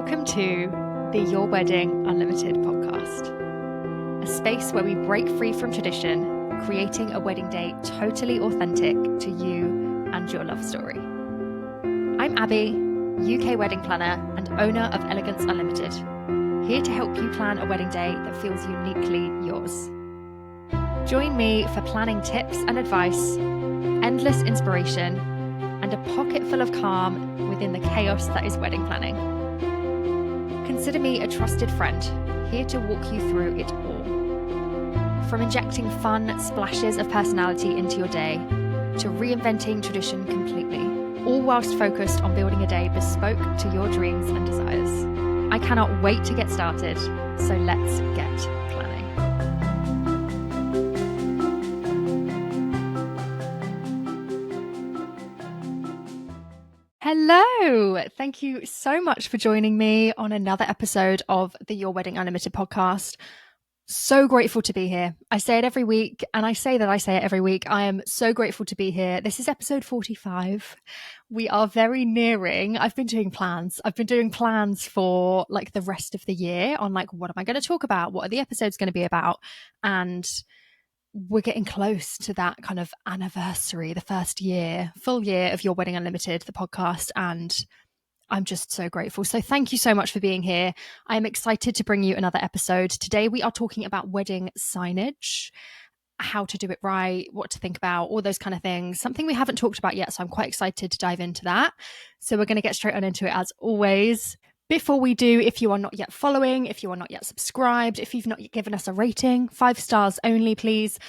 Welcome to the Your Wedding Unlimited podcast, a space where we break free from tradition, creating a wedding day totally authentic to you and your love story. I'm Abby, UK wedding planner and owner of Elegance Unlimited, here to help you plan a wedding day that feels uniquely yours. Join me for planning tips and advice, endless inspiration, and a pocket full of calm within the chaos that is wedding planning. Consider me a trusted friend, here to walk you through it all. From injecting fun splashes of personality into your day, to reinventing tradition completely, all whilst focused on building a day bespoke to your dreams and desires. I cannot wait to get started, so let's get planning. Hello! Thank you so much for joining me on another episode of the Your Wedding Unlimited podcast. So grateful to be here. I say it every week, and I say it every week. I am so grateful to be here. This is episode 45. We are very nearing. I've been doing plans. For like the rest of the year on like, what am I going to talk about? What are the episodes going to be about? And we're getting close to that kind of anniversary, the first year, full year of Your Wedding Unlimited, the podcast. And I'm just so grateful. So thank you so much for being here. I'm excited to bring you another episode. Today we are talking about wedding signage, how to do it right, what to think about, all those kind of things. Something we haven't talked about yet, so I'm quite excited to dive into that. So we're going to get straight on into it as always. Before we do, if you are not yet following, if you are not yet subscribed, if you've not yet given us a rating, 5 stars only, please,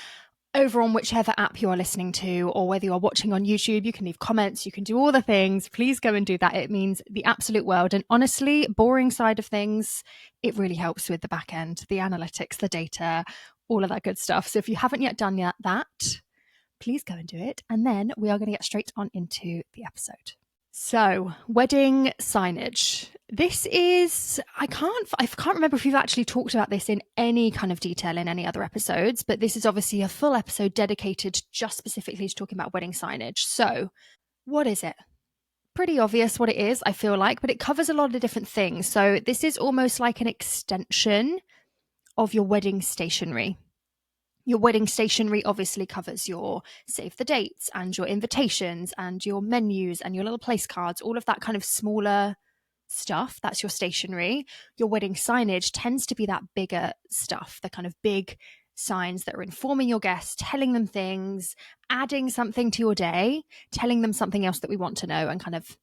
over on whichever app you are listening to, or whether you are watching on YouTube, you can leave comments, you can do all the things. Please go and do that. It means the absolute world. And honestly, boring side of things, it really helps with the back end, the analytics, the data, all of that good stuff. So if you haven't yet done that, please go and do it. And then we are going to get straight on into the episode. So, wedding signage. This is, I can't remember if we've actually talked about this in any kind of detail in any other episodes, but this is obviously a full episode dedicated just specifically to talking about wedding signage. So, what is it? Pretty obvious what it is, I feel like, but it covers a lot of different things. So, this is almost like an extension of your wedding stationery. Your wedding stationery obviously covers your save the dates and your invitations and your menus and your little place cards, all of that kind of smaller stuff. That's your stationery. Your wedding signage tends to be that bigger stuff, the kind of big signs that are informing your guests, telling them things, adding something to your day, telling them something else that we want to know, and kind of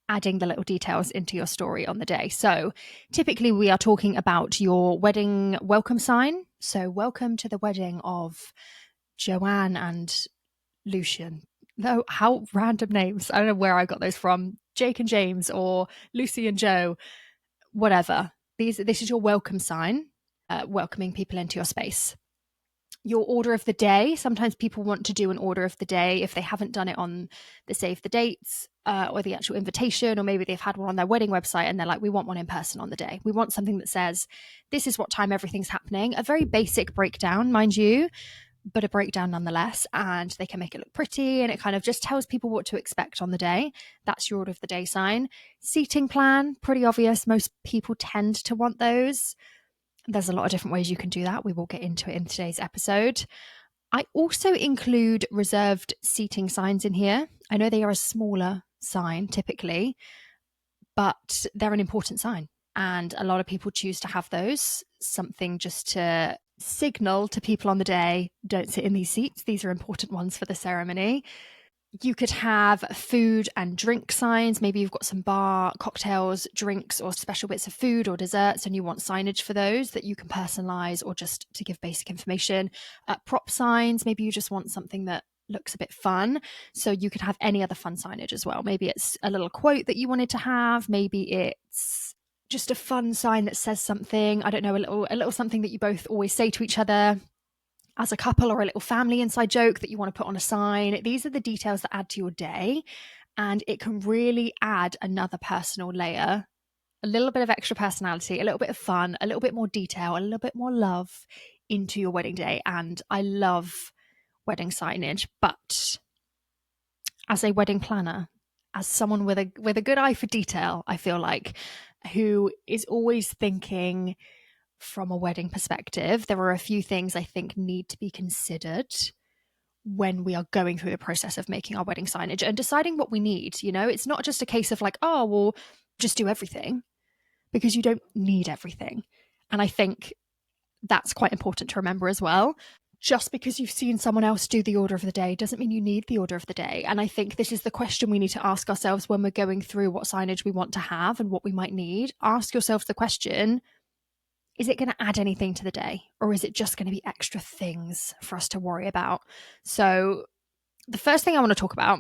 adding the little details into your story on the day. So typically we are talking about your wedding welcome sign. So welcome to the wedding of Joanne and Lucian. No, how random names. I don't know where I got those from. Jake and James or Lucy and Joe, whatever. This is your welcome sign, welcoming people into your space. Your order of the day. Sometimes people want to do an order of the day if they haven't done it on the save the dates or the actual invitation, or maybe they've had one on their wedding website and they're like, we want one in person on the day. We want something that says, this is what time everything's happening. A very basic breakdown, mind you, but a breakdown nonetheless. And they can make it look pretty, and it kind of just tells people what to expect on the day. That's your order of the day sign. Seating plan, pretty obvious. Most people tend to want those. There's a lot of different ways you can do that. We will get into it in today's episode. I also include reserved seating signs in here. I know they are a smaller sign typically, but they're an important sign. And a lot of people choose to have those, something just to signal to people on the day, don't sit in these seats. These are important ones for the ceremony. You could have food and drink signs. Maybe you've got some bar, cocktails, drinks, or special bits of food or desserts, and you want signage for those that you can personalize or just to give basic information. Prop signs, maybe you just want something that looks a bit fun. So you could have any other fun signage as well. Maybe it's a little quote that you wanted to have. Maybe it's just a fun sign that says something. I don't know, a little something that you both always say to each other as a couple, or a little family inside joke that you want to put on a sign. These are the details that add to your day, and it can really add another personal layer, a little bit of extra personality, a little bit of fun, a little bit more detail, a little bit more love into your wedding day. And I love wedding signage, but as a wedding planner, as someone with a good eye for detail, I feel like who is always thinking from a wedding perspective. There are a few things I think need to be considered when we are going through the process of making our wedding signage and deciding what we need. You know, it's not just a case of like, oh, well, just do everything, because you don't need everything. And I think that's quite important to remember as well. Just because you've seen someone else do the order of the day doesn't mean you need the order of the day. And I think this is the question we need to ask ourselves when we're going through what signage we want to have and what we might need. Ask yourselves the question, is it going to add anything to the day, or is it just going to be extra things for us to worry about? So the first thing I want to talk about,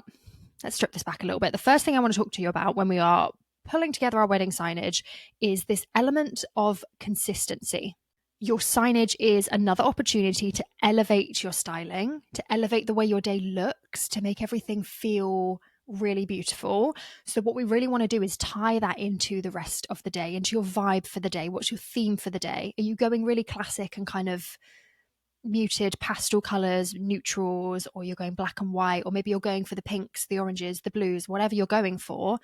let's strip this back a little bit. The first thing I want to talk to you about when we are pulling together our wedding signage is this element of consistency. Your signage is another opportunity to elevate your styling, to elevate the way your day looks, to make everything feel really beautiful. So what we really want to do is tie that into the rest of the day, into your vibe for the day. What's your theme for the day? Are you going really classic and kind of muted pastel colors, neutrals, or you're going black and white, or maybe you're going for the pinks, the oranges, the blues, whatever you're going for?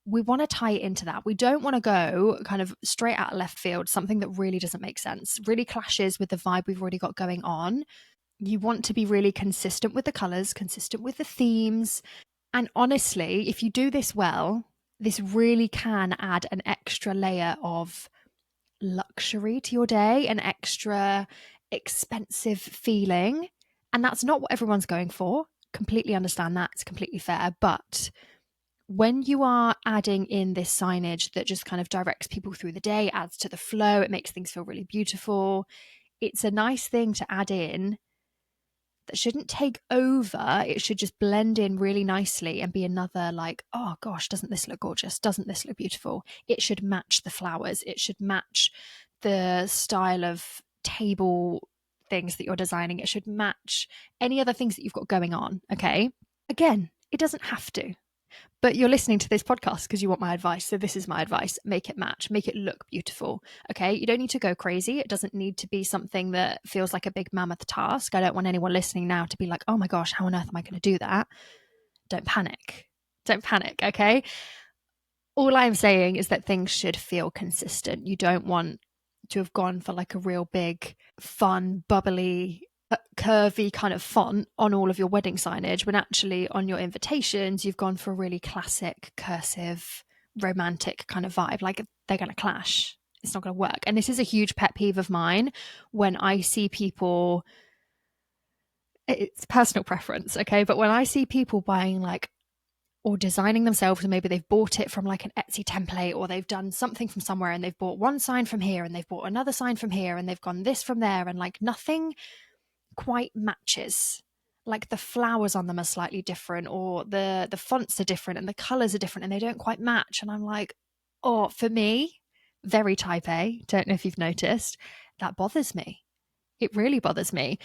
We want to tie it into that. We don't want to go kind of straight out of left field, something that really doesn't make sense, really clashes with the vibe we've already got going on. You want to be really consistent with the colors, consistent with the themes. And honestly, if you do this well, this really can add an extra layer of luxury to your day, an extra expensive feeling. And that's not what everyone's going for. Completely understand that. It's completely fair. But when you are adding in this signage that just kind of directs people through the day, adds to the flow, it makes things feel really beautiful, it's a nice thing to add in that shouldn't take over. It should just blend in really nicely and be another like, oh gosh, doesn't this look gorgeous? Doesn't this look beautiful? It should match the flowers. It should match the style of table things that you're designing. It should match any other things that you've got going on. Okay. Again, it doesn't have to. But you're listening to this podcast because you want my advice. So this is my advice. Make it match. Make it look beautiful. Okay. You don't need to go crazy. It doesn't need to be something that feels like a big mammoth task. I don't want anyone listening now to be like, oh my gosh, how on earth am I going to do that? Don't panic. Don't panic. Okay. All I'm saying is that things should feel consistent. You don't want to have gone for like a real big, fun, bubbly, curvy kind of font on all of your wedding signage, when actually on your invitations you've gone for a really classic, cursive, romantic kind of vibe. Like, they're going to clash. It's not going to work. And this is a huge pet peeve of mine when I see people, it's personal preference, okay, but when I see people buying like, or designing themselves, and maybe they've bought it from like an Etsy template, or they've done something from somewhere and they've bought one sign from here and they've bought another sign from here and they've gone this from there, and like nothing quite matches. Like the flowers on them are slightly different, or the fonts are different and the colors are different and they don't quite match. And I'm like, oh, for me, very type A, don't know if you've noticed, that bothers me. It really bothers me.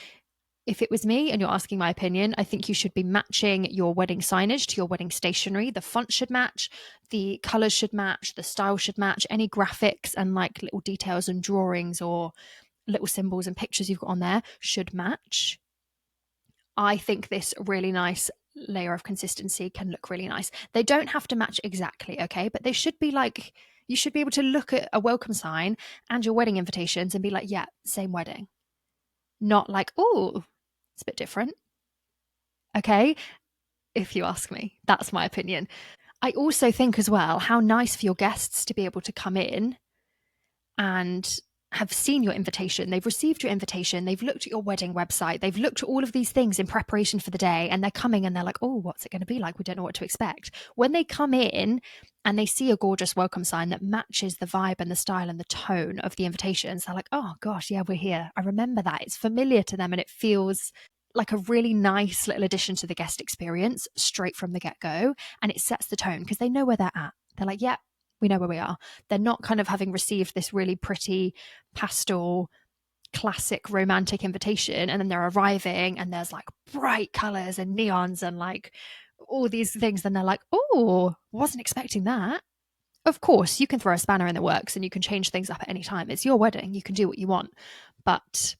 If it was me and you're asking my opinion, I think you should be matching your wedding signage to your wedding stationery. The font should match, the colors should match, the style should match, any graphics and like little details and drawings or little symbols and pictures you've got on there should match. I think this really nice layer of consistency can look really nice. They don't have to match exactly, okay? But they should be like, you should be able to look at a welcome sign and your wedding invitations and be like, yeah, same wedding. Not like, oh, it's a bit different. Okay? If you ask me, that's my opinion. I also think as well, how nice for your guests to be able to come in and have seen your invitation, they've received your invitation, they've looked at your wedding website, they've looked at all of these things in preparation for the day, and they're coming and they're like, oh, what's it going to be like? We don't know what to expect. When they come in and they see a gorgeous welcome sign that matches the vibe and the style and the tone of the invitations, they're like, oh gosh, yeah, we're here. I remember that. It's familiar to them and it feels like a really nice little addition to the guest experience straight from the get-go. And it sets the tone because they know where they're at. They're like, yeah, we know where we are. They're not kind of having received this really pretty pastel classic romantic invitation and then they're arriving and there's like bright colors and neons and like all these things. Then they're like, oh, wasn't expecting that. Of course, you can throw a spanner in the works and you can change things up at any time. It's your wedding. You can do what you want. But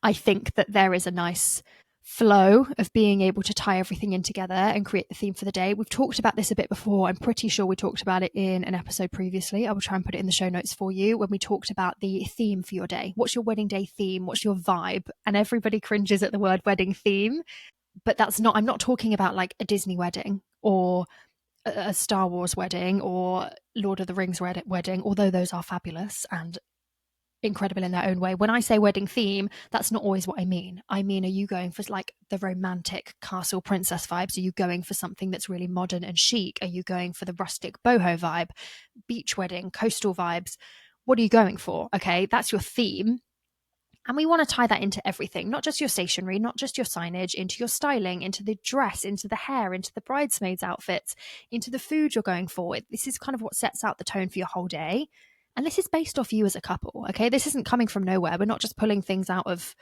I think that there is a nice flow of being able to tie everything in together and create the theme for the day. We've talked about this a bit before. I'm pretty sure we talked about it in an episode previously. I will try and put it in the show notes for you when we talked about the theme for your day. What's your wedding day theme? What's your vibe? And everybody cringes at the word wedding theme, but I'm not talking about like a Disney wedding or a Star Wars wedding or Lord of the Rings wedding, although those are fabulous and incredible in their own way. When I say wedding theme, that's not always what I mean. I mean, are you going for like the romantic castle princess vibes? Are you going for something that's really modern and chic? Are you going for the rustic boho vibe, beach wedding, coastal vibes? What are you going for? Okay, that's your theme. And we want to tie that into everything, not just your stationery, not just your signage, into your styling, into the dress, into the hair, into the bridesmaids' outfits, into the food you're going for. This is kind of what sets out the tone for your whole day. And this is based off you as a couple, okay? This isn't coming from nowhere. We're not just pulling things out of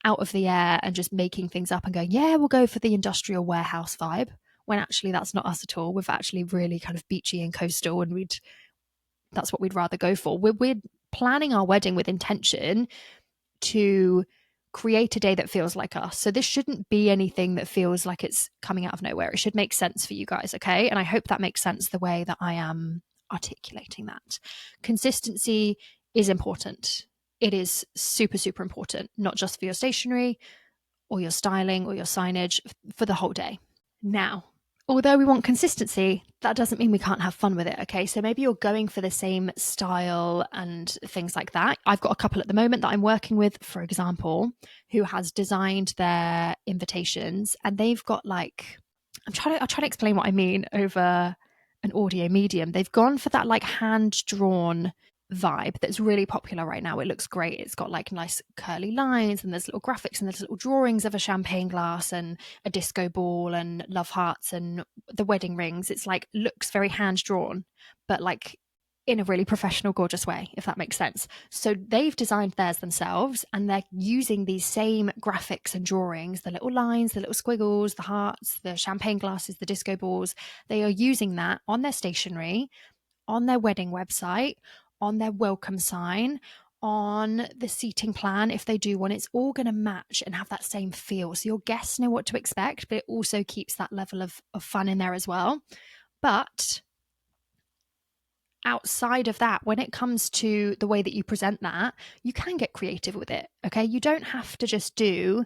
the air and just making things up and going, yeah, we'll go for the industrial warehouse vibe, when actually that's not us at all. We're actually really kind of beachy and coastal, and that's what we'd rather go for. We're planning our wedding with intention to create a day that feels like us. So this shouldn't be anything that feels like it's coming out of nowhere. It should make sense for you guys, okay? And I hope that makes sense the way that I am articulating that. Consistency is important. It is super, super important, not just for your stationery or your styling or your signage, for the whole day. Now, although we want consistency, that doesn't mean we can't have fun with it, okay? So maybe you're going for the same style and things like that. I've got a couple at the moment that I'm working with, for example, who has designed their invitations, and they've got like, I'll try to explain what I mean over an audio medium. They've gone for that like hand-drawn vibe that's really popular right now. It looks great. It's got like nice curly lines, and there's little graphics, and there's little drawings of a champagne glass and a disco ball and love hearts and the wedding rings. It's like looks very hand drawn, but like in a really professional, gorgeous way, if that makes sense. So they've designed theirs themselves, and they're using these same graphics and drawings, the little lines, the little squiggles, the hearts, the champagne glasses, the disco balls. They are using that on their stationery, on their wedding website, on their welcome sign, on the seating plan. If they do one, it's all going to match and have that same feel. So your guests know what to expect, but it also keeps that level of fun in there as well. But outside of that, when it comes to the way that you present that, you can get creative with it. Okay. You don't have to just do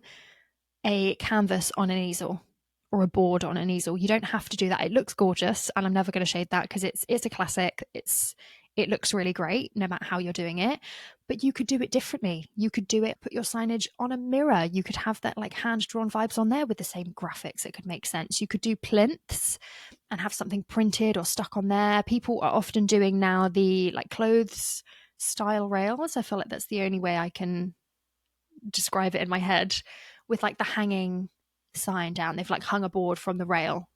a canvas on an easel or a board on an easel. You don't have to do that. It looks gorgeous, and I'm never going to shade that because it's a classic. It looks really great no matter how you're doing it, but you could do it differently. You could do it, put your signage on a mirror. You could have that like hand-drawn vibes on there with the same graphics. It could make sense. You could do plinths and have something printed or stuck on there. People are often doing now the like clothes style rails. I feel like that's the only way I can describe it in my head, with like the hanging sign down. They've like hung a board from the rail,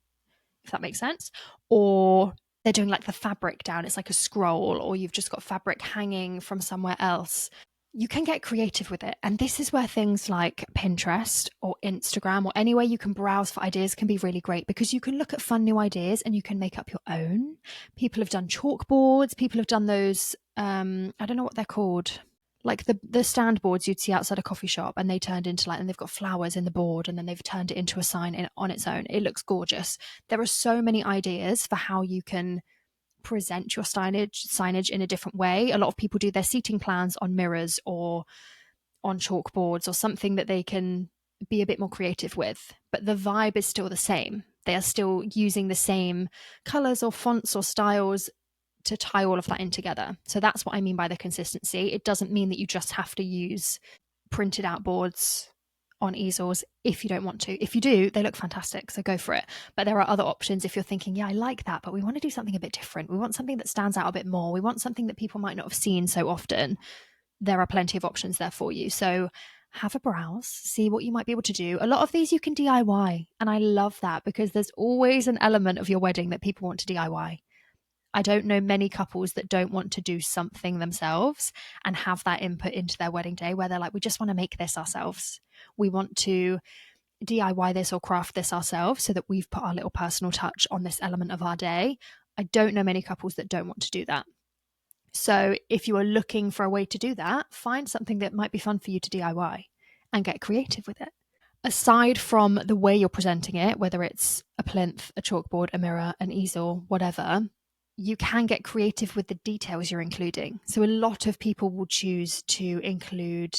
if that makes sense. Or they're doing like the fabric down. It's like a scroll, or you've just got fabric hanging from somewhere else. You can get creative with it. And this is where things like Pinterest or Instagram or anywhere you can browse for ideas can be really great, because you can look at fun new ideas and you can make up your own. People have done chalkboards. People have done those, I don't know what they're called, like the stand boards you'd see outside a coffee shop, and they turned into like, and they've got flowers in the board, and then they've turned it into a sign on its own. It looks gorgeous. There are so many ideas for how you can present your signage in a different way. A lot of people do their seating plans on mirrors or on chalkboards or something that they can be a bit more creative with, but the vibe is still the same. They are still using the same colors or fonts or styles to tie all of that in together. So that's what I mean by the consistency. It doesn't mean that you just have to use printed out boards on easels if you don't want to. If you do, they look fantastic, so go for it. But there are other options if you're thinking, yeah, I like that, but we want to do something a bit different. We want something that stands out a bit more. We want something that people might not have seen so often. There are plenty of options there for you. So have a browse, see what you might be able to do. A lot of these you can DIY, and I love that, because there's always an element of your wedding that people want to DIY. I don't know many couples that don't want to do something themselves and have that input into their wedding day, where they're like, we just want to make this ourselves. We want to DIY this or craft this ourselves so that we've put our little personal touch on this element of our day. I don't know many couples that don't want to do that. So if you are looking for a way to do that, find something that might be fun for you to DIY and get creative with it. Aside from the way you're presenting it, whether it's a plinth, a chalkboard, a mirror, an easel, whatever, you can get creative with the details you're including. So a lot of people will choose to include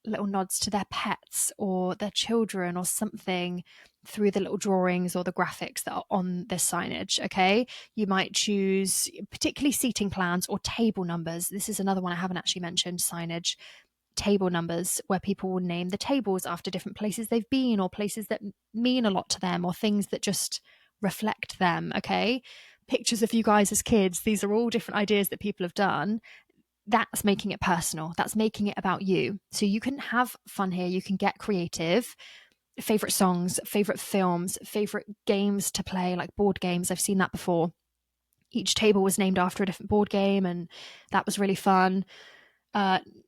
little nods to their pets or their children or something through the little drawings or the graphics that are on this signage. Okay. You might choose particularly seating plans or table numbers. This is another one I haven't actually mentioned, signage. Table numbers, where people will name the tables after different places they've been or places that mean a lot to them or things that just reflect them. Okay. Pictures of you guys as kids. These are all different ideas that people have done. That's making it personal. That's making it about you. So you can have fun here. You can get creative. Favorite songs, favorite films, favorite games to play, like board games. I've seen that before. Each table was named after a different board game, and that was really fun.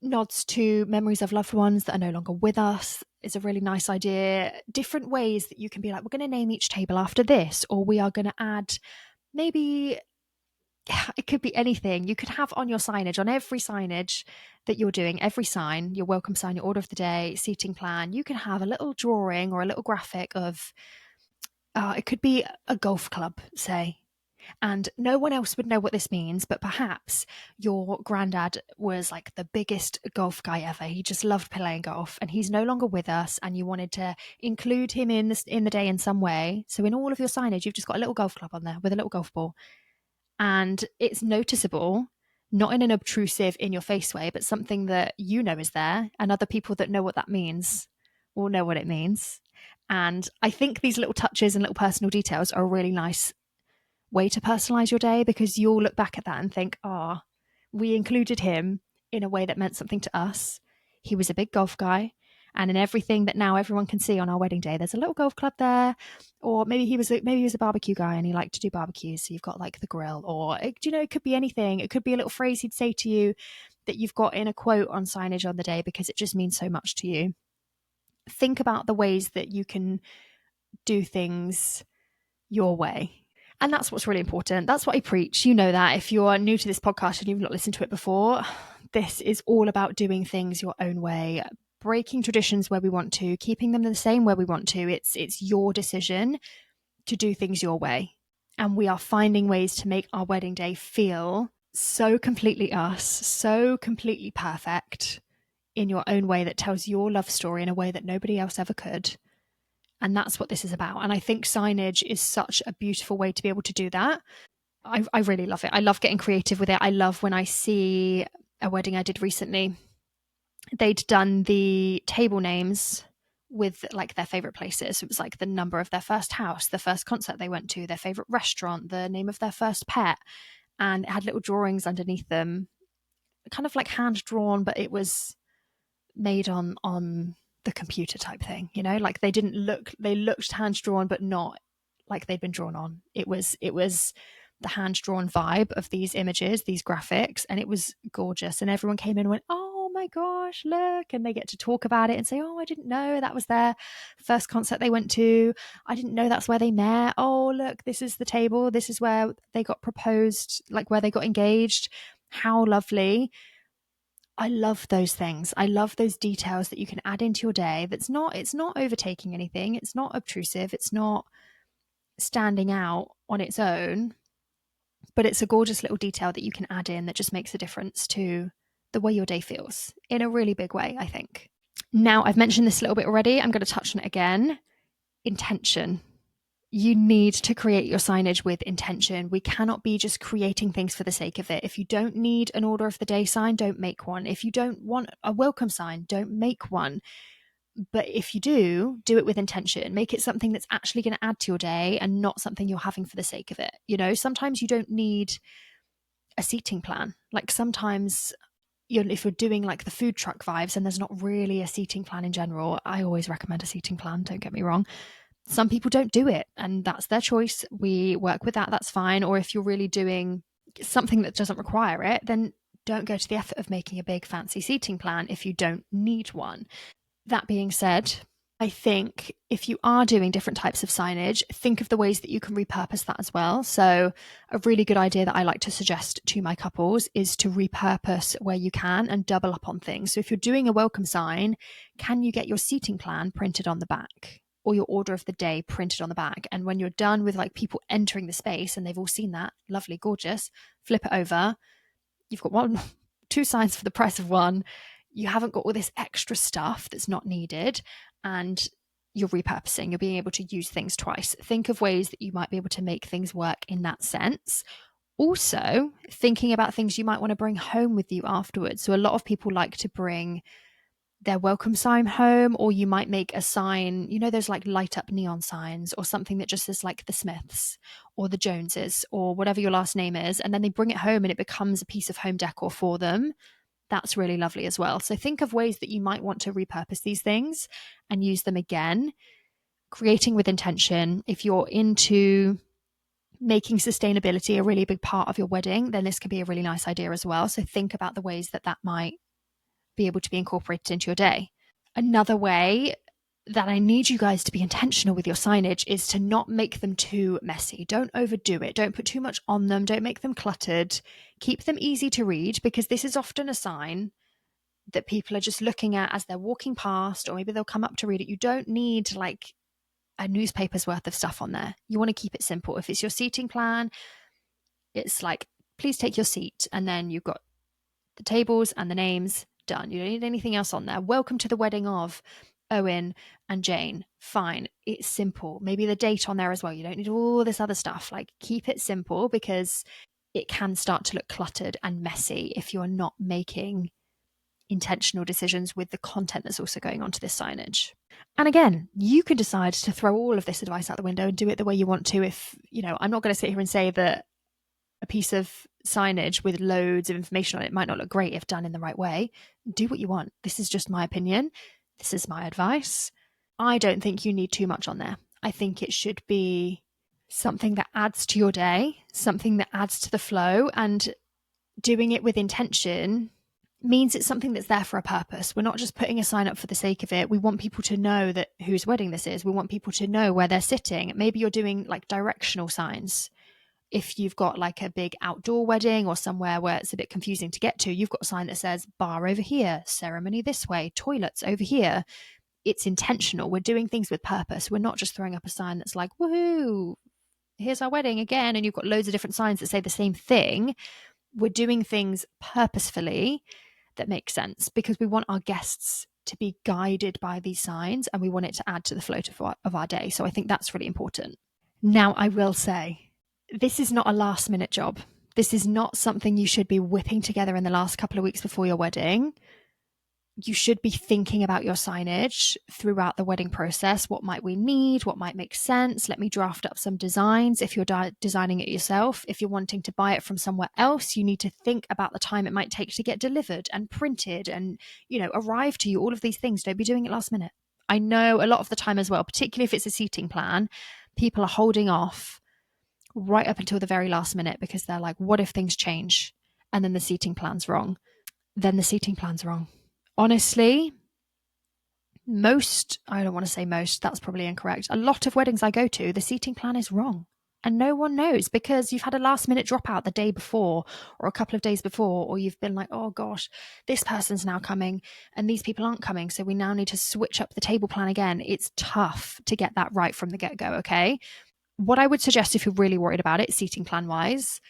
Nods to memories of loved ones that are no longer with us is a really nice idea. Different ways that you can be like, we're going to name each table after this, or we are going to add maybe, it could be anything. You could have on your signage, on every signage that you're doing, every sign, your welcome sign, your order of the day, seating plan, you can have a little drawing or a little graphic of, it could be a golf club, say. And no one else would know what this means, but perhaps your granddad was like the biggest golf guy ever. He just loved playing golf, and he's no longer with us, and you wanted to include him in the day in some way. So in all of your signage, you've just got a little golf club on there with a little golf ball. And it's noticeable, not in an obtrusive, in your face way, but something that you know is there, and other people that know what that means will know what it means. And I think these little touches and little personal details are a really nice way to personalize your day, because you'll look back at that and think, we included him in a way that meant something to us. He was a big golf guy. And in everything that now everyone can see on our wedding day, there's a little golf club there. Or maybe he was a barbecue guy and he liked to do barbecues. So you've got like the grill, or, it could be anything. It could be a little phrase he'd say to you that you've got in a quote on signage on the day because it just means so much to you. Think about the ways that you can do things your way. And that's what's really important. That's what I preach. You know that if you're new to this podcast and you've not listened to it before, this is all about doing things your own way, breaking traditions where we want to, keeping them the same where we want to. It's your decision to do things your way. And we are finding ways to make our wedding day feel so completely us, so completely perfect in your own way that tells your love story in a way that nobody else ever could. And that's what this is about. And I think signage is such a beautiful way to be able to do that. I really love it. I love getting creative with it. I love when I see a wedding I did recently, they'd done the table names with like their favorite places. It was like the number of their first house, the first concert they went to, their favorite restaurant, the name of their first pet. And it had little drawings underneath them, kind of like hand drawn, but it was made on the computer type thing, like they looked hand drawn, but not like they'd been drawn on. It was the hand drawn vibe of these images, these graphics, and it was gorgeous. And everyone came in and went, oh my gosh, look. And they get to talk about it and say, oh, I didn't know that was their first concert they went to. I didn't know that's where they met. Oh, look, this is the table. This is where they got proposed, like where they got engaged. How lovely. I love those things. I love those details that you can add into your day. It's not overtaking anything. It's not obtrusive. It's not standing out on its own, but it's a gorgeous little detail that you can add in that just makes a difference to the way your day feels in a really big way, I think. Now, I've mentioned this a little bit already. I'm going to touch on it again. Intention. You need to create your signage with intention. We cannot be just creating things for the sake of it. If you don't need an order of the day sign, don't make one. If you don't want a welcome sign, don't make one. But if you do it with intention. Make it something that's actually going to add to your day and not something you're having for the sake of it. Sometimes you don't need a seating plan. Like sometimes if you're doing like the food truck vibes and there's not really a seating plan in general, I always recommend a seating plan, don't get me wrong. Some people don't do it, and that's their choice. We work with that. That's fine. Or if you're really doing something that doesn't require it, then don't go to the effort of making a big fancy seating plan if you don't need one. That being said, I think if you are doing different types of signage, think of the ways that you can repurpose that as well. So, a really good idea that I like to suggest to my couples is to repurpose where you can and double up on things. So, if you're doing a welcome sign, can you get your seating plan printed on the back or your order of the day printed on the back? And when you're done with like people entering the space and they've all seen that, lovely, gorgeous, flip it over. You've got two signs for the price of one. You haven't got all this extra stuff that's not needed, and you're repurposing. You're being able to use things twice. Think of ways that you might be able to make things work in that sense. Also, thinking about things you might want to bring home with you afterwards. So, a lot of people like to bring their welcome sign home, or you might make a sign, those like light up neon signs or something that just says like the Smiths or the Joneses or whatever your last name is. And then they bring it home and it becomes a piece of home decor for them. That's really lovely as well. So think of ways that you might want to repurpose these things and use them again. Creating with intention. If you're into making sustainability a really big part of your wedding, then this could be a really nice idea as well. So think about the ways that that might be able to be incorporated into your day. Another way that I need you guys to be intentional with your signage is to not make them too messy. Don't overdo it. Don't put too much on them. Don't make them cluttered. Keep them easy to read, because this is often a sign that people are just looking at as they're walking past, or maybe they'll come up to read it. You don't need like a newspaper's worth of stuff on there. You want to keep it simple. If it's your seating plan, it's like, please take your seat. And then you've got the tables and the names, done. You don't need anything else on there. Welcome to the wedding of Owen and Jane. Fine. It's simple. Maybe the date on there as well. You don't need all this other stuff. Like, keep it simple, because it can start to look cluttered and messy if you're not making intentional decisions with the content that's also going onto this signage. And again, you can decide to throw all of this advice out the window and do it the way you want to. If, I'm not going to sit here and say that a piece of signage with loads of information on it might not look great if done in the right way. Do what you want. This is just my opinion. This is my advice. I don't think you need too much on there. I think it should be something that adds to your day, something that adds to the flow, and doing it with intention means it's something that's there for a purpose. We're not just putting a sign up for the sake of it. We want people to know that whose wedding this is. We want people to know where they're sitting. Maybe you're doing like directional signs. If you've got like a big outdoor wedding or somewhere where it's a bit confusing to get to, you've got a sign that says bar over here, ceremony this way, toilets over here. It's intentional. We're doing things with purpose. We're not just throwing up a sign that's like, woohoo, here's our wedding again. And you've got loads of different signs that say the same thing. We're doing things purposefully that make sense, because we want our guests to be guided by these signs, and we want it to add to the flow of our day. So I think that's really important. Now, I will say, this is not a last minute job. This is not something you should be whipping together in the last couple of weeks before your wedding. You should be thinking about your signage throughout the wedding process. What might we need? What might make sense? Let me draft up some designs if you're designing it yourself. If you're wanting to buy it from somewhere else, you need to think about the time it might take to get delivered and printed and, arrive to you. All of these things. Don't be doing it last minute. I know a lot of the time as well, particularly if it's a seating plan, people are holding off right up until the very last minute because they're like, what if things change? And then the seating plan's wrong. Then the seating plan's wrong. Honestly, I don't want to say most, that's probably incorrect. A lot of weddings I go to, the seating plan is wrong. And no one knows, because you've had a last minute dropout the day before or a couple of days before, or you've been like, oh gosh, this person's now coming and these people aren't coming. So we now need to switch up the table plan again. It's tough to get that right from the get-go, okay? What I would suggest, if you're really worried about it, seating plan wise,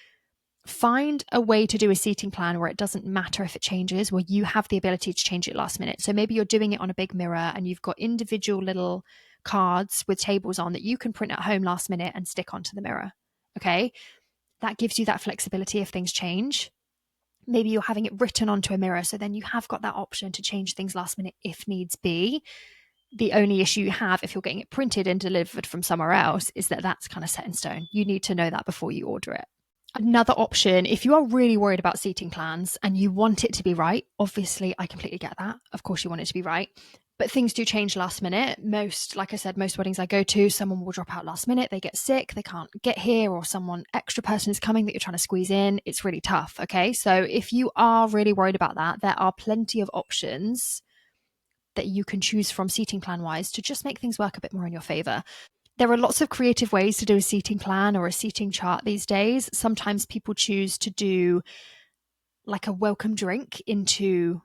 find a way to do a seating plan where it doesn't matter if it changes, where you have the ability to change it last minute. So maybe you're doing it on a big mirror and you've got individual little cards with tables on that you can print at home last minute and stick onto the mirror. Okay. That gives you that flexibility if things change. Maybe you're having it written onto a mirror, so then you have got that option to change things last minute if needs be. The only issue you have if you're getting it printed and delivered from somewhere else is that that's kind of set in stone. You need to know that before you order it. Another option, if you are really worried about seating plans and you want it to be right, obviously I completely get that. Of course you want it to be right, but things do change last minute. Like I said, most weddings I go to, someone will drop out last minute, they get sick, they can't get here, or extra person is coming that you're trying to squeeze in. It's really tough, okay? So if you are really worried about that, there are plenty of options that you can choose from seating plan wise to just make things work a bit more in your favor. There are lots of creative ways to do a seating plan or a seating chart these days. Sometimes people choose to do like a welcome drink into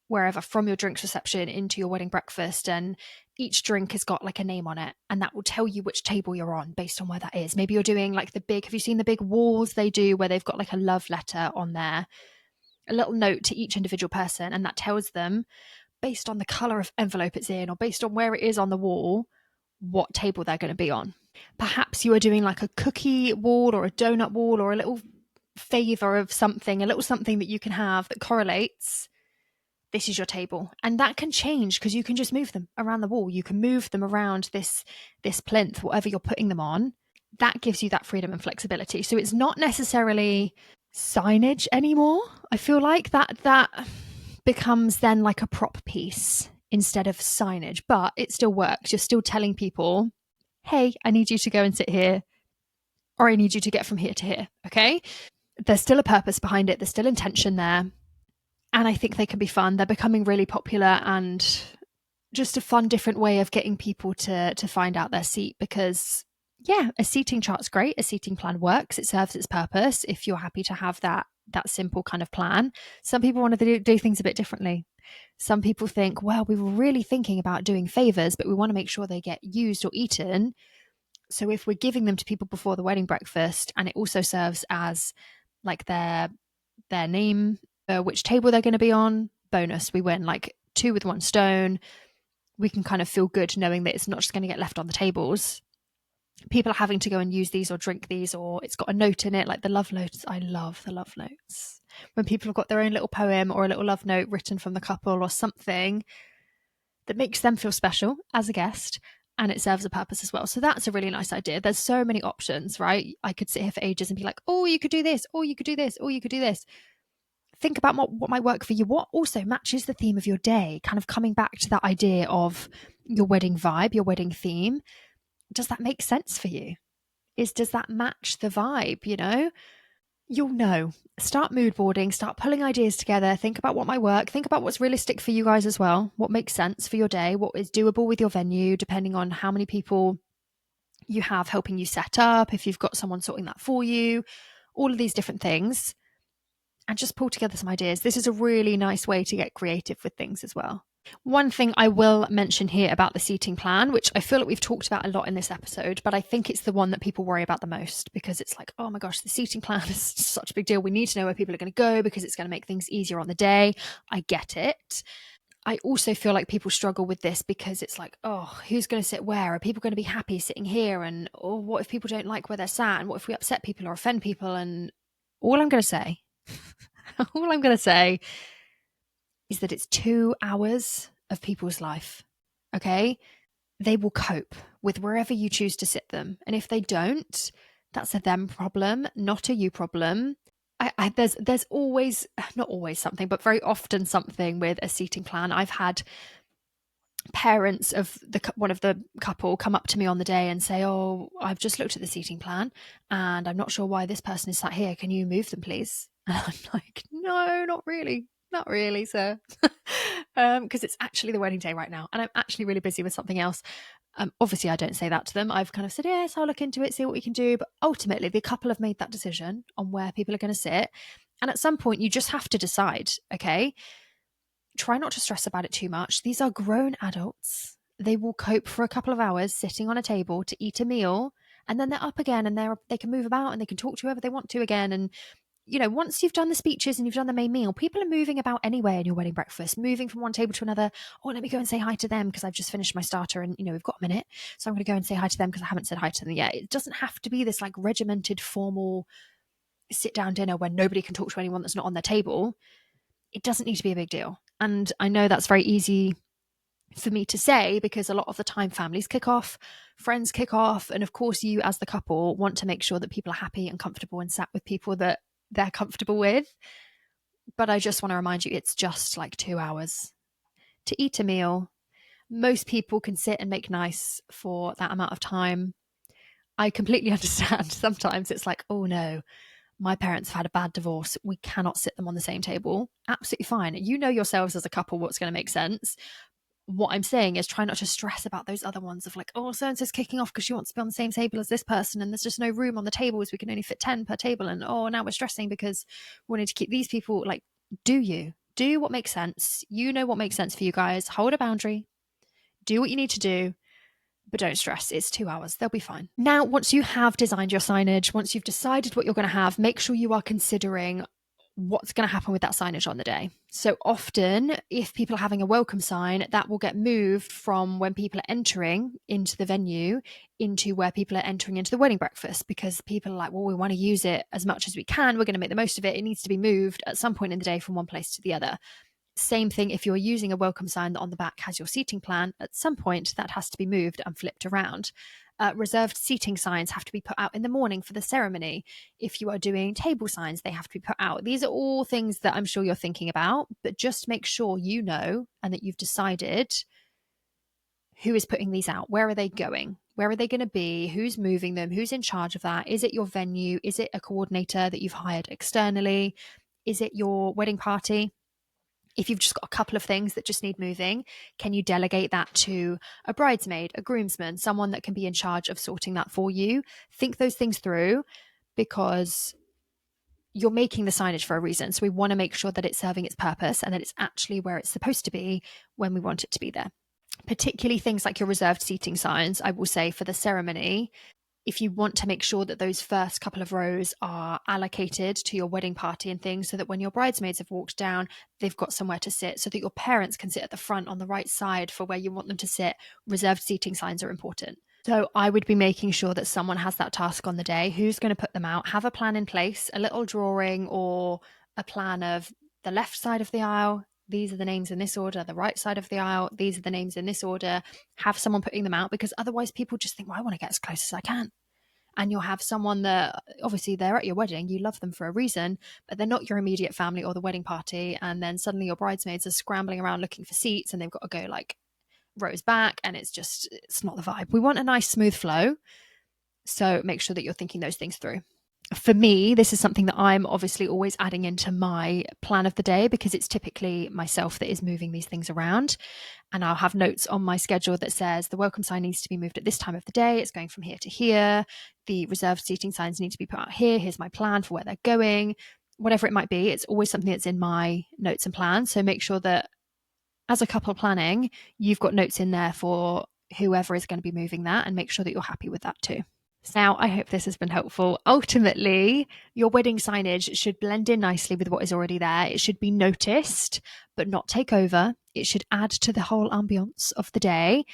wherever, from your drinks reception into your wedding breakfast, and each drink has got like a name on it, and that will tell you which table you're on based on where that is. Maybe you're doing like the big, have you seen the big walls they do where they've got like a love letter on there, a little note to each individual person, and that tells them based on the color of envelope it's in or based on where it is on the wall what table they're going to be on. Perhaps you are doing like a cookie wall or a donut wall or a little favor of something, a little something that you can have that correlates. This is your table, and that can change because you can just move them around the wall. You can move them around this plinth, whatever you're putting them on. That gives you that freedom and flexibility. So it's not necessarily signage anymore. I feel like that becomes then like a prop piece instead of signage, but it still works. You're still telling people, hey, I need you to go and sit here, or I need you to get from here to here. Okay. There's still a purpose behind it. There's still intention there. And I think they can be fun. They're becoming really popular and just a fun, different way of getting people to find out their seat, because yeah, a seating chart's great. A seating plan works. It serves its purpose if you're happy to have that simple kind of plan. Some people want to do things a bit differently. Some people think, well, we were really thinking about doing favors, but we want to make sure they get used or eaten. So if we're giving them to people before the wedding breakfast, and it also serves as like their name, which table they're going to be on, bonus, we win. Like 2 with 1 stone. We can kind of feel good knowing that it's not just going to get left on the tables. People are having to go and use these or drink these, or it's got a note in it, like the love notes. I love the love notes. When people have got their own little poem or a little love note written from the couple or something that makes them feel special as a guest, and it serves a purpose as well. So that's a really nice idea. There's so many options, right? I could sit here for ages and be like, oh, you could do this, or you could do this, or you could do this. Think about what might work for you, what also matches the theme of your day, kind of coming back to that idea of your wedding vibe, your wedding theme. Does that make sense for you? Does that match the vibe, you know? You'll know. Start mood boarding, start pulling ideas together, think about what might work, think about what's realistic for you guys as well, what makes sense for your day, what is doable with your venue, depending on how many people you have helping you set up, if you've got someone sorting that for you, all of these different things, and just pull together some ideas. This is a really nice way to get creative with things as well. One thing I will mention here about the seating plan, which I feel like we've talked about a lot in this episode, but I think it's the one that people worry about the most, because it's like, oh my gosh, the seating plan is such a big deal. We need to know where people are going to go because it's going to make things easier on the day. I get it. I also feel like people struggle with this because it's like, oh, who's going to sit where? Are people going to be happy sitting here? And what if people don't like where they're sat? And what if we upset people or offend people? And all I'm going to say, is that it's 2 hours of people's life. Okay. They will cope with wherever you choose to sit them. And if they don't, that's a them problem, not a you problem. There's always, not always something, but very often something with a seating plan. I've had parents of one of the couple come up to me on the day and say, oh, I've just looked at the seating plan and I'm not sure why this person is sat here. Can you move them, please? And I'm like, no, not really, sir. Because it's actually the wedding day right now and I'm actually really busy with something else. Obviously I don't say that to them. I've kind of said, yes, I'll look into it, see what we can do. But ultimately the couple have made that decision on where people are going to sit. And at some point you just have to decide, okay, try not to stress about it too much. These are grown adults. They will cope for a couple of hours sitting on a table to eat a meal, and then they're up again and they can move about and they can talk to whoever they want to again. And you know, once you've done the speeches and you've done the main meal, people are moving about anyway in your wedding breakfast, moving from one table to another. Oh, let me go and say hi to them because I've just finished my starter and, you know, we've got a minute. So I'm going to go and say hi to them because I haven't said hi to them yet. It doesn't have to be this like regimented, formal sit down dinner where nobody can talk to anyone that's not on their table. It doesn't need to be a big deal. And I know that's very easy for me to say because a lot of the time families kick off, friends kick off. And of course, you as the couple want to make sure that people are happy and comfortable and sat with people that they're comfortable with. But I just want to remind you, it's just like 2 hours to eat a meal. Most people can sit and make nice for that amount of time. I completely understand. Sometimes it's like, oh no, my parents have had a bad divorce. We cannot sit them on the same table. Absolutely fine. You know yourselves as a couple what's going to make sense. what I'm saying is try not to stress about those other ones of like, oh, so-and-so's kicking off because she wants to be on the same table as this person and there's just no room on the tables. We can only fit 10 per table. And oh, now we're stressing because we wanted to keep these people. Like, do what makes sense. You know what makes sense for you guys. Hold a boundary. Do what you need to do, but don't stress. It's 2 hours. They'll be fine. Now, once you have designed your signage, once you've decided what you're going to have, make sure you are considering what's going to happen with that signage on the day. So often, if people are having a welcome sign, that will get moved from when people are entering into the venue into where people are entering into the wedding breakfast, because people are like, well, we want to use it as much as we can. We're going to make the most of it. It needs to be moved at some point in the day from one place to the other. Same thing if you're using a welcome sign that on the back has your seating plan, at some point that has to be moved and flipped around. Reserved seating signs have to be put out in the morning for the ceremony. If you are doing table signs, they have to be put out. These are all things that I'm sure you're thinking about, but just make sure you know and that you've decided who is putting these out. Where are they going? Where are they going to be? Who's moving them? Who's in charge of that? Is it your venue? Is it a coordinator that you've hired externally? Is it your wedding party? If you've just got a couple of things that just need moving, can you delegate that to a bridesmaid, a groomsman, someone that can be in charge of sorting that for you? Think those things through, because you're making the signage for a reason. So we want to make sure that it's serving its purpose and that it's actually where it's supposed to be when we want it to be there. Particularly things like your reserved seating signs, I will say, for the ceremony, if you want to make sure that those first couple of rows are allocated to your wedding party and things, so that when your bridesmaids have walked down, they've got somewhere to sit, so that your parents can sit at the front on the right side for where you want them to sit, reserved seating signs are important. So I would be making sure that someone has that task on the day. Who's going to put them out? Have a plan in place, a little drawing or a plan of the left side of the aisle. These are the names in this order. The right side of the aisle, these are the names in this order. Have someone putting them out, because otherwise people just think, well, I want to get as close as I can. And you'll have someone that obviously they're at your wedding, you love them for a reason, but they're not your immediate family or the wedding party. And then suddenly your bridesmaids are scrambling around looking for seats and they've got to go like rows back, and it's not the vibe. We want a nice smooth flow. So make sure that you're thinking those things through. For me, this is something that I'm obviously always adding into my plan of the day, because it's typically myself that is moving these things around. And I'll have notes on my schedule that says the welcome sign needs to be moved at this time of the day. It's going from here to here. The reserved seating signs need to be put out here. Here's my plan for where they're going. Whatever it might be, it's always something that's in my notes and plans. So make sure that as a couple planning, you've got notes in there for whoever is going to be moving that, and make sure that you're happy with that too. Now, I hope this has been helpful. Ultimately, your wedding signage should blend in nicely with what is already there. It should be noticed, but not take over. It should add to the whole ambience of the day.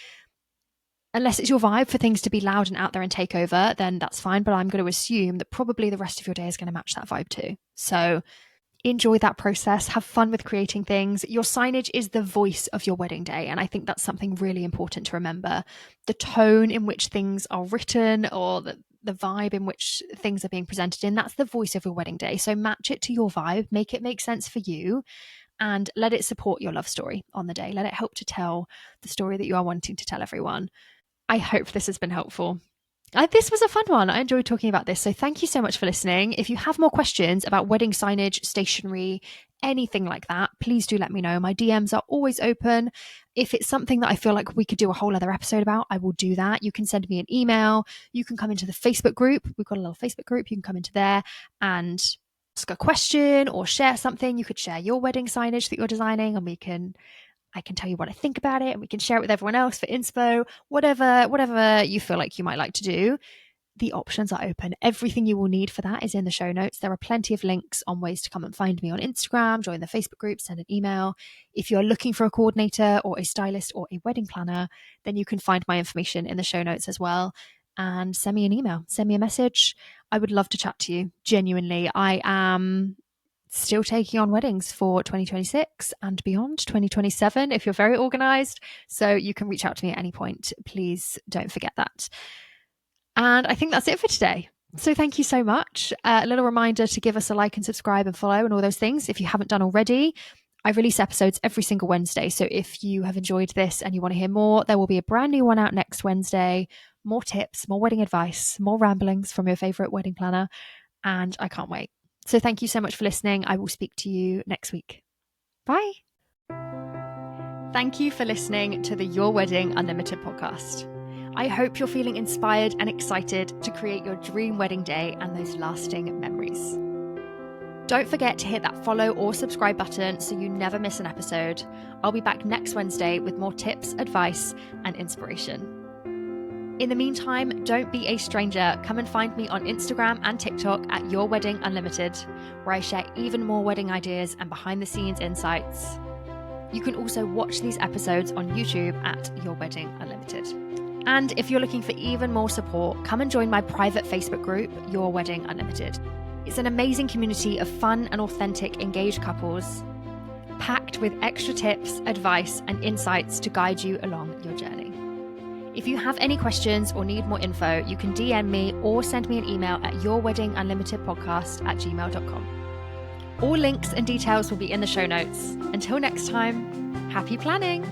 Unless it's your vibe for things to be loud and out there and take over, then that's fine. But I'm going to assume that probably the rest of your day is going to match that vibe too. So enjoy that process. Have fun with creating things. Your signage is the voice of your wedding day. And I think that's something really important to remember. The tone in which things are written, or the vibe in which things are being presented in, that's the voice of your wedding day. So match it to your vibe, make it make sense for you, and let it support your love story on the day. Let it help to tell the story that you are wanting to tell everyone. I hope this has been helpful. This was a fun one. I enjoyed talking about this. So thank you so much for listening. If you have more questions about wedding signage, stationery, anything like that, please do let me know. My DMs are always open. If it's something that I feel like we could do a whole other episode about, I will do that. You can send me an email. You can come into the Facebook group. We've got a little Facebook group. You can come into there and ask a question or share something. You could share your wedding signage that you're designing, and I can tell you what I think about it, and we can share it with everyone else for inspo, whatever you feel like you might like to do. The options are open. Everything you will need for that is in the show notes. There are plenty of links on ways to come and find me on Instagram, join the Facebook group, send an email. If you're looking for a coordinator or a stylist or a wedding planner, then you can find my information in the show notes as well. And send me an email, send me a message. I would love to chat to you. Genuinely, I am still taking on weddings for 2026 and beyond, 2027, if you're very organized. So you can reach out to me at any point. Please don't forget that. And I think that's it for today. So thank you so much. A little reminder to give us a like and subscribe and follow and all those things if you haven't done already. I release episodes every single Wednesday. So if you have enjoyed this and you want to hear more, there will be a brand new one out next Wednesday. More tips, more wedding advice, more ramblings from your favorite wedding planner. And I can't wait. So thank you so much for listening. I will speak to you next week. Bye. Thank you for listening to the Your Wedding Unlimited podcast. I hope you're feeling inspired and excited to create your dream wedding day and those lasting memories. Don't forget to hit that follow or subscribe button so you never miss an episode. I'll be back next Wednesday with more tips, advice, and inspiration. In the meantime, don't be a stranger. Come and find me on Instagram and TikTok at Your Wedding Unlimited, where I share even more wedding ideas and behind-the-scenes insights. You can also watch these episodes on YouTube at Your Wedding Unlimited. And if you're looking for even more support, come and join my private Facebook group, Your Wedding Unlimited. It's an amazing community of fun and authentic engaged couples, packed with extra tips, advice, and insights to guide you along your journey. If you have any questions or need more info, you can DM me or send me an email at yourweddingunlimitedpodcast@gmail.com. All links and details will be in the show notes. Until next time, happy planning!